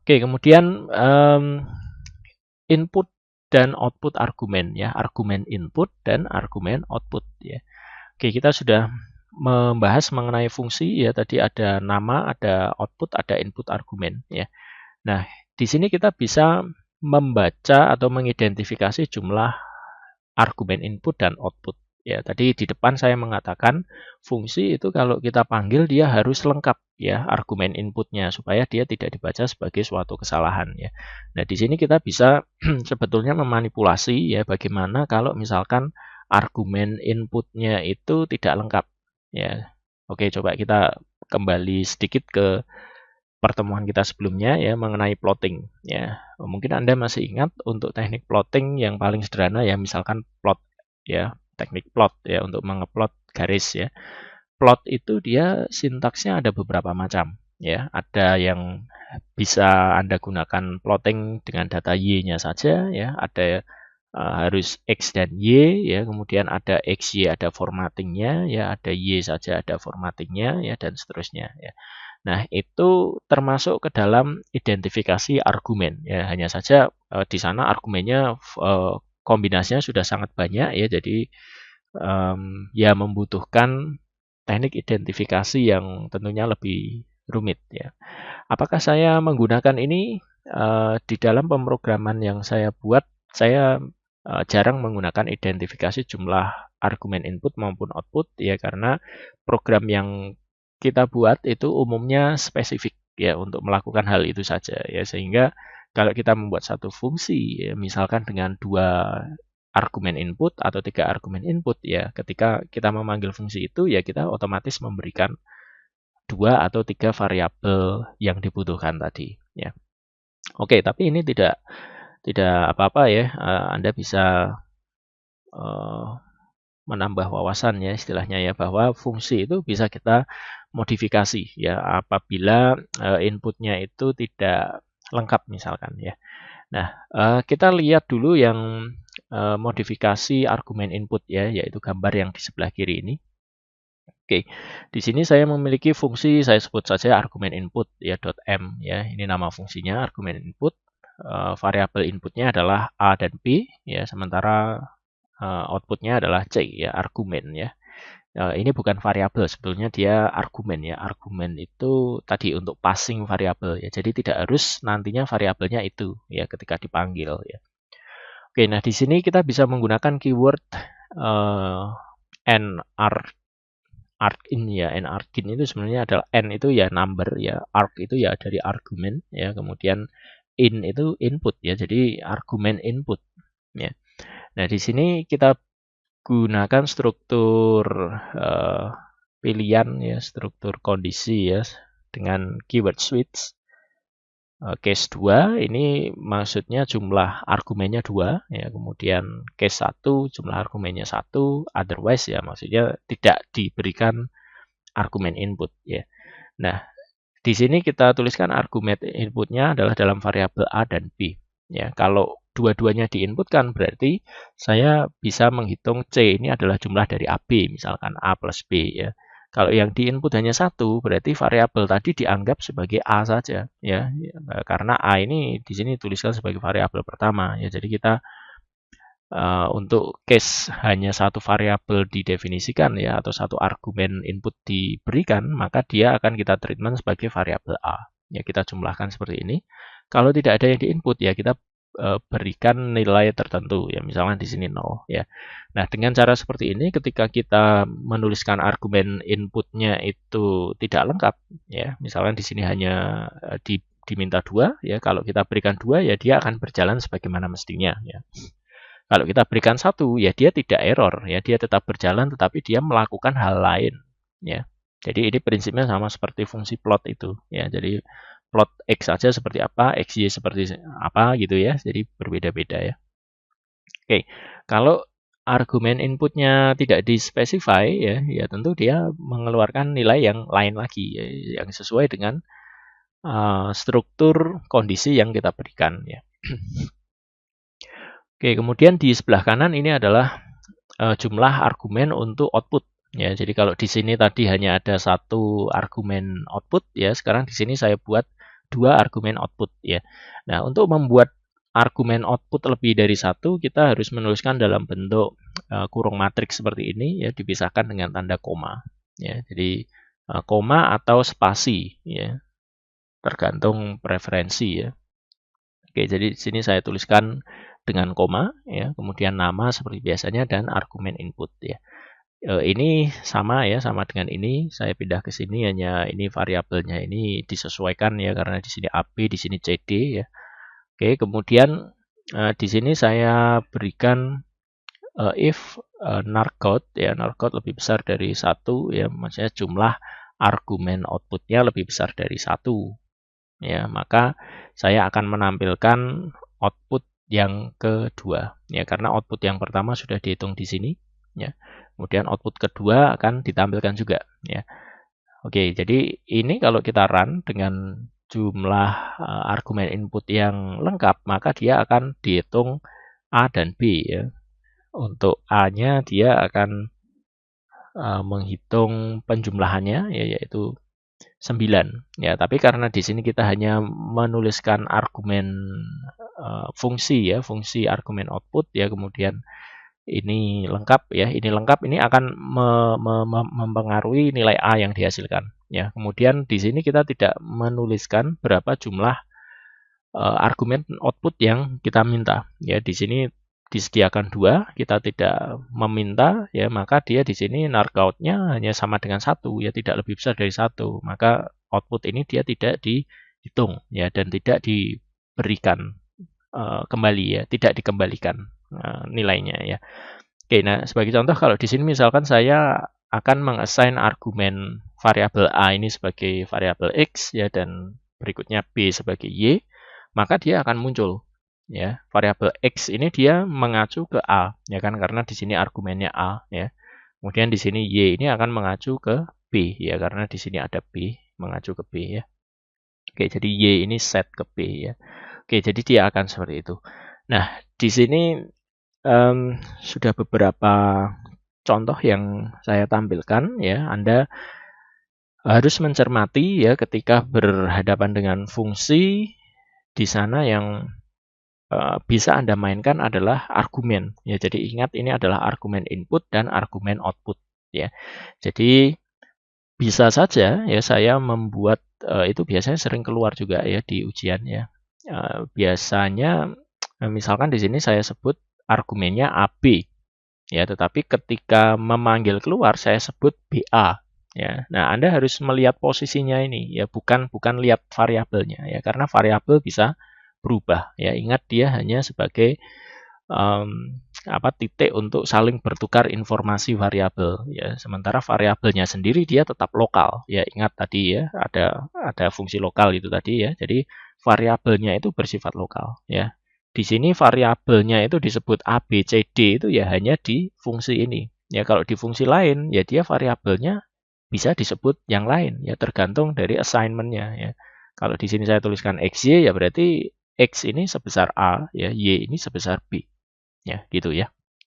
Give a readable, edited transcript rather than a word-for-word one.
Oke, kemudian input dan output argumen ya, argumen input dan argumen output ya. Oke, kita sudah membahas mengenai fungsi ya, tadi ada nama, ada output, ada input argumen ya. Nah, di sini kita bisa membaca atau mengidentifikasi jumlah argumen input dan output. Ya, tadi di depan saya mengatakan fungsi itu kalau kita panggil dia harus lengkap ya argumen inputnya supaya dia tidak dibaca sebagai suatu kesalahan ya. Nah, di sini kita bisa sebetulnya memanipulasi ya bagaimana kalau misalkan argumen inputnya itu tidak lengkap ya. Oke, coba kita kembali sedikit ke pertemuan kita sebelumnya ya mengenai plotting ya. Mungkin Anda masih ingat untuk teknik plotting yang paling sederhana ya misalkan plot ya, teknik plot ya untuk mengeplot garis ya. Plot itu dia sintaksnya ada beberapa macam ya. Ada yang bisa Anda gunakan plotting dengan data Y-nya saja ya, ada harus X dan Y ya, kemudian ada X, Y ada formattingnya ya, ada Y saja ada formattingnya ya, dan seterusnya ya. Nah, itu termasuk ke dalam identifikasi argumen ya. Hanya saja di sana argumennya kombinasinya sudah sangat banyak ya. Jadi ya membutuhkan teknik identifikasi yang tentunya lebih rumit ya. Apakah saya menggunakan ini di dalam pemrograman yang saya buat? Saya jarang menggunakan identifikasi jumlah argumen input maupun output ya karena program yang kita buat itu umumnya spesifik ya untuk melakukan hal itu saja ya, sehingga kalau kita membuat satu fungsi ya, misalkan dengan 2 argumen input atau 3 argumen input ya, ketika kita memanggil fungsi itu ya kita otomatis memberikan 2 atau 3 variabel yang dibutuhkan tadi ya. Oke, tapi ini tidak apa-apa ya, Anda bisa menambah wawasan ya istilahnya ya, bahwa fungsi itu bisa kita modifikasi ya apabila inputnya itu tidak lengkap misalkan ya. Nah, kita lihat dulu yang modifikasi argumen input ya, yaitu gambar yang di sebelah kiri ini. Oke, di sini saya memiliki fungsi, saya sebut saja argumen input ya .m ya. Ini nama fungsinya argumen input. Variabel inputnya adalah A dan B ya, sementara outputnya adalah C ya, argumen ya. Ini bukan variabel, sebetulnya dia argumen ya. Argumen itu tadi untuk passing variabel ya. Jadi tidak harus nantinya variabelnya itu ya ketika dipanggil ya. Oke, nah di sini kita bisa menggunakan keyword argin ya. Argin itu sebenarnya adalah n itu ya number ya, arg itu ya dari argumen ya, kemudian in itu input ya. Jadi argumen input ya. Nah, di sini kita gunakan struktur pilihan ya, struktur kondisi ya dengan keyword switch. Case 2 ini maksudnya jumlah argumennya 2 ya, kemudian case 1 jumlah argumennya 1, otherwise ya maksudnya tidak diberikan argumen input ya. Nah, di sini kita tuliskan argumen inputnya adalah dalam variabel A dan B ya. Kalau dua-duanya diinputkan berarti saya bisa menghitung C ini adalah jumlah dari AB misalkan A plus B ya. Kalau yang diinput hanya 1 berarti variabel tadi dianggap sebagai A saja ya. Karena A ini di sini tuliskan sebagai variabel pertama ya. Jadi kita untuk case hanya satu variabel didefinisikan ya atau satu argumen input diberikan, maka dia akan kita treatment sebagai variabel A. Ya, kita jumlahkan seperti ini. Kalau tidak ada yang diinput ya kita berikan nilai tertentu ya, misalnya di sini 0 ya. Nah, dengan cara seperti ini ketika kita menuliskan argumen inputnya itu tidak lengkap ya, misalnya di sini hanya diminta 2 ya, kalau kita berikan 2 ya dia akan berjalan sebagaimana mestinya ya. Kalau kita berikan 1 ya dia tidak error ya, dia tetap berjalan tetapi dia melakukan hal lain ya. Jadi ini prinsipnya sama seperti fungsi plot itu ya. Jadi plot X saja seperti apa, XY seperti apa gitu ya. Jadi berbeda-beda ya. Oke, kalau argumen inputnya tidak dispesify ya, ya tentu dia mengeluarkan nilai yang lain lagi ya, yang sesuai dengan struktur kondisi yang kita berikan ya. Oke, kemudian di sebelah kanan ini adalah jumlah argumen untuk output ya. Jadi kalau di sini tadi hanya ada 1 argumen output ya, sekarang di sini saya buat 2 argumen output ya. Nah, untuk membuat argumen output lebih dari 1, kita harus menuliskan dalam bentuk kurung matriks seperti ini ya, dipisahkan dengan tanda koma ya. Jadi koma atau spasi ya, tergantung preferensi ya. Oke, jadi di sini saya tuliskan dengan koma ya, kemudian nama seperti biasanya dan argumen input ya. Ini sama ya, sama dengan ini. Saya pindah ke sini, hanya ini variabelnya ini disesuaikan ya, karena di sini AB, di sini CD ya. Oke, kemudian di sini saya berikan if narcode ya, narcode lebih besar dari 1 ya, maksudnya jumlah argumen outputnya lebih besar dari 1 ya, maka saya akan menampilkan output yang kedua ya, karena output yang pertama sudah dihitung di sini ya. Kemudian output kedua akan ditampilkan juga ya. Oke, jadi ini kalau kita run dengan jumlah argumen input yang lengkap, maka dia akan dihitung A dan B ya. Untuk A-nya dia akan menghitung penjumlahannya ya, yaitu 9 ya, tapi karena di sini kita hanya menuliskan argumen fungsi ya, fungsi argumen output ya, kemudian ini lengkap ya, ini akan mempengaruhi nilai A yang dihasilkan ya. Kemudian di sini kita tidak menuliskan berapa jumlah argumen output yang kita minta ya. Di sini disediakan 2, kita tidak meminta ya, maka dia di sini narcode-nya hanya sama dengan 1 ya, tidak lebih besar dari 1. Maka output ini dia tidak dihitung ya, dan tidak diberikan kembali ya, tidak dikembalikan nilainya ya. Oke, nah sebagai contoh kalau di sini misalkan saya akan mengassign argumen variabel A ini sebagai variabel X ya, dan berikutnya B sebagai Y, maka dia akan muncul ya. Variabel X ini dia mengacu ke A ya kan, karena di sini argumennya A ya. Kemudian di sini Y ini akan mengacu ke B ya, karena di sini ada B mengacu ke B ya. Oke, jadi Y ini set ke B ya. Oke, jadi dia akan seperti itu. Nah, di sini sudah beberapa contoh yang saya tampilkan ya. Anda harus mencermati ya ketika berhadapan dengan fungsi di sana yang bisa Anda mainkan adalah argumen ya. Jadi ingat, ini adalah argumen input dan argumen output ya. Jadi bisa saja ya saya membuat itu biasanya sering keluar juga ya di ujian ya. Biasanya misalkan di sini saya sebut argumennya AB ya, tetapi ketika memanggil keluar saya sebut BA ya. Nah, Anda harus melihat posisinya ini ya, bukan lihat variabelnya ya, karena variabel bisa berubah ya. Ingat, dia hanya sebagai titik untuk saling bertukar informasi variabel ya. Sementara variabelnya sendiri dia tetap lokal ya. Ingat tadi ya, ada fungsi lokal itu tadi ya. Jadi variabelnya itu bersifat lokal ya. Di sini variabelnya itu disebut A, B, C, D itu ya hanya di fungsi ini. Ya, kalau di fungsi lain ya dia variabelnya bisa disebut yang lain ya, tergantung dari assignment-nya ya. Kalau di sini saya tuliskan XY ya berarti X ini sebesar A ya, Y ini sebesar B. Ya, gitu ya.